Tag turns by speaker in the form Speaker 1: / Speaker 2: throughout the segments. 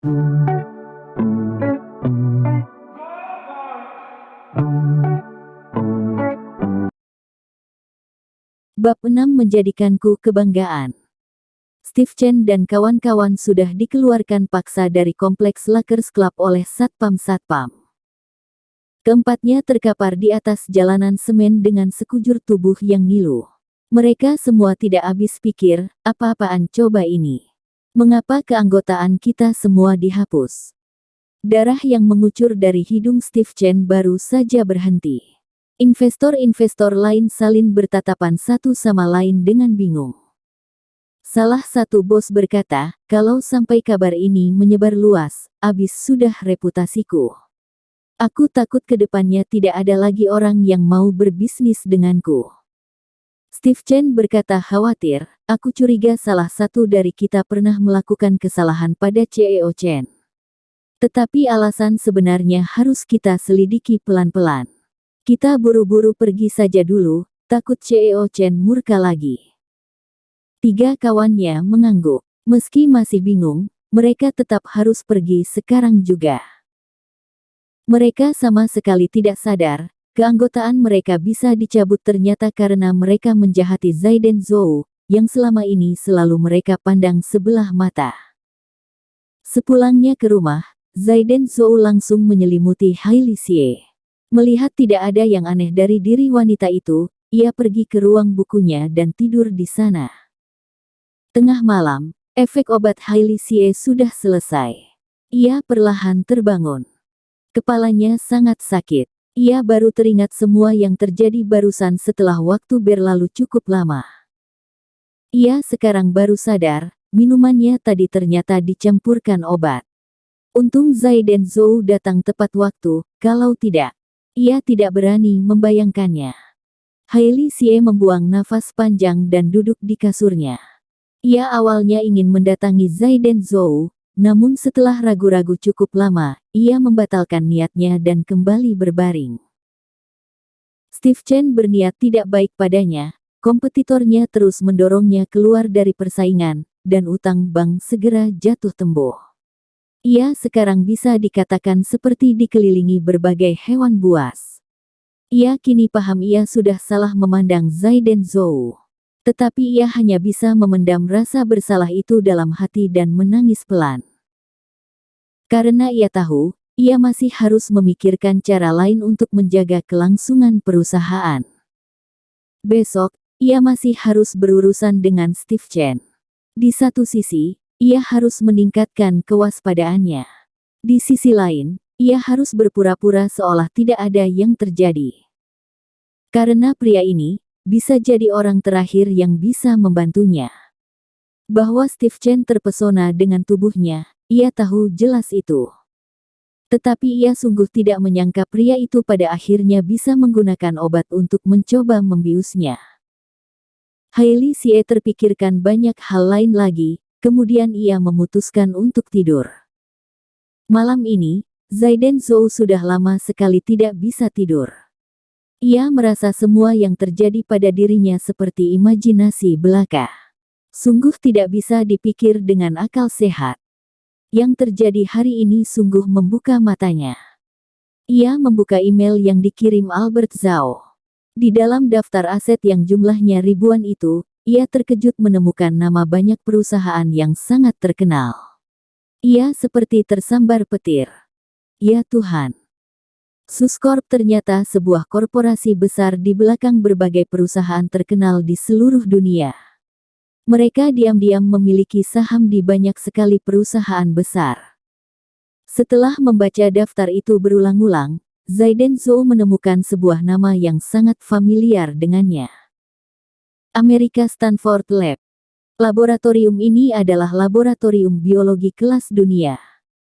Speaker 1: Bab 6 menjadikanku kebanggaan. Steve Chen dan kawan-kawan sudah dikeluarkan paksa dari kompleks Lakers Club oleh satpam-satpam. Keempatnya terkapar di atas jalanan semen dengan sekujur tubuh yang ngilu. Mereka semua tidak habis pikir, apa-apaan coba ini? Mengapa keanggotaan kita semua dihapus? Darah yang mengucur dari hidung Steve Chen baru saja berhenti. Investor-investor lain saling bertatapan satu sama lain dengan bingung. Salah satu bos berkata, kalau sampai kabar ini menyebar luas, habis sudah reputasiku. Aku takut ke depannya tidak ada lagi orang yang mau berbisnis denganku. Steve Chen berkata khawatir, aku curiga salah satu dari kita pernah melakukan kesalahan pada CEO Chen. Tetapi alasan sebenarnya harus kita selidiki pelan-pelan. Kita buru-buru pergi saja dulu, takut CEO Chen murka lagi. Tiga kawannya mengangguk. Meski masih bingung, mereka tetap harus pergi sekarang juga. Mereka sama sekali tidak sadar, keanggotaan mereka bisa dicabut ternyata karena mereka menjahati Zaiden Zhou, yang selama ini selalu mereka pandang sebelah mata. Sepulangnya ke rumah, Zaiden Zhou langsung menyelimuti Hailey Xie. Melihat tidak ada yang aneh dari diri wanita itu, ia pergi ke ruang bukunya dan tidur di sana. Tengah malam, efek obat Hailey Xie sudah selesai. Ia perlahan terbangun. Kepalanya sangat sakit. Ia baru teringat semua yang terjadi barusan setelah waktu berlalu cukup lama. Ia sekarang baru sadar, minumannya tadi ternyata dicampurkan obat. Untung Zaiden Zhou datang tepat waktu, kalau tidak, ia tidak berani membayangkannya. Hailey Xie membuang nafas panjang dan duduk di kasurnya. Ia awalnya ingin mendatangi Zaiden Zhou, namun setelah ragu-ragu cukup lama, ia membatalkan niatnya dan kembali berbaring. Steve Chen berniat tidak baik padanya, kompetitornya terus mendorongnya keluar dari persaingan, dan utang bank segera jatuh tembuh. Ia sekarang bisa dikatakan seperti dikelilingi berbagai hewan buas. Ia kini paham ia sudah salah memandang Zaiden Zhou. Tetapi ia hanya bisa memendam rasa bersalah itu dalam hati dan menangis pelan. Karena ia tahu, ia masih harus memikirkan cara lain untuk menjaga kelangsungan perusahaan. Besok, ia masih harus berurusan dengan Steve Chen. Di satu sisi, ia harus meningkatkan kewaspadaannya. Di sisi lain, ia harus berpura-pura seolah tidak ada yang terjadi. Karena pria ini, bisa jadi orang terakhir yang bisa membantunya. Bahwa Steve Chen terpesona dengan tubuhnya, ia tahu jelas itu. Tetapi ia sungguh tidak menyangka pria itu pada akhirnya bisa menggunakan obat untuk mencoba membiusnya. Hailey Xie terpikirkan banyak hal lain lagi, kemudian ia memutuskan untuk tidur. Malam ini, Zaiden Zhou sudah lama sekali tidak bisa tidur. Ia merasa semua yang terjadi pada dirinya seperti imajinasi belaka. Sungguh tidak bisa dipikir dengan akal sehat. Yang terjadi hari ini sungguh membuka matanya. Ia membuka email yang dikirim Albert Zhao. Di dalam daftar aset yang jumlahnya ribuan itu, ia terkejut menemukan nama banyak perusahaan yang sangat terkenal. Ia seperti tersambar petir. Ya Tuhan! Suscorp ternyata sebuah korporasi besar di belakang berbagai perusahaan terkenal di seluruh dunia. Mereka diam-diam memiliki saham di banyak sekali perusahaan besar. Setelah membaca daftar itu berulang-ulang, Zaiden Zhou menemukan sebuah nama yang sangat familiar dengannya. Amerika Stanford Lab. Laboratorium ini adalah laboratorium biologi kelas dunia.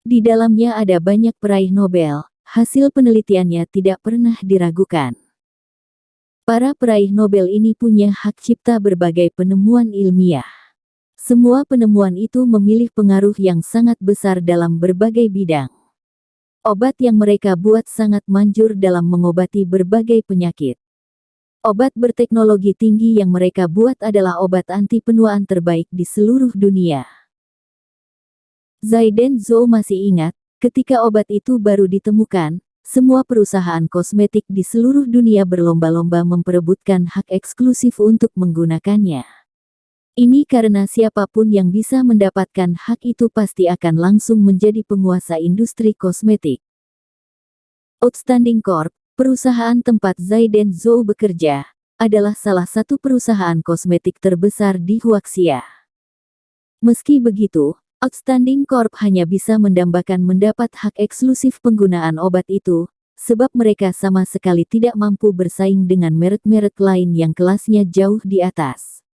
Speaker 1: Di dalamnya ada banyak peraih Nobel, hasil penelitiannya tidak pernah diragukan. Para peraih Nobel ini punya hak cipta berbagai penemuan ilmiah. Semua penemuan itu memiliki pengaruh yang sangat besar dalam berbagai bidang. Obat yang mereka buat sangat manjur dalam mengobati berbagai penyakit. Obat berteknologi tinggi yang mereka buat adalah obat anti penuaan terbaik di seluruh dunia. Zaiden Zhou masih ingat, ketika obat itu baru ditemukan, semua perusahaan kosmetik di seluruh dunia berlomba-lomba memperebutkan hak eksklusif untuk menggunakannya. Ini karena siapapun yang bisa mendapatkan hak itu pasti akan langsung menjadi penguasa industri kosmetik. Outstanding Corp, perusahaan tempat Zaiden Zhou bekerja, adalah salah satu perusahaan kosmetik terbesar di Huaxia. Meski begitu, Outstanding Corp hanya bisa mendambakan mendapat hak eksklusif penggunaan obat itu, sebab mereka sama sekali tidak mampu bersaing dengan merek-merek lain yang kelasnya jauh di atas.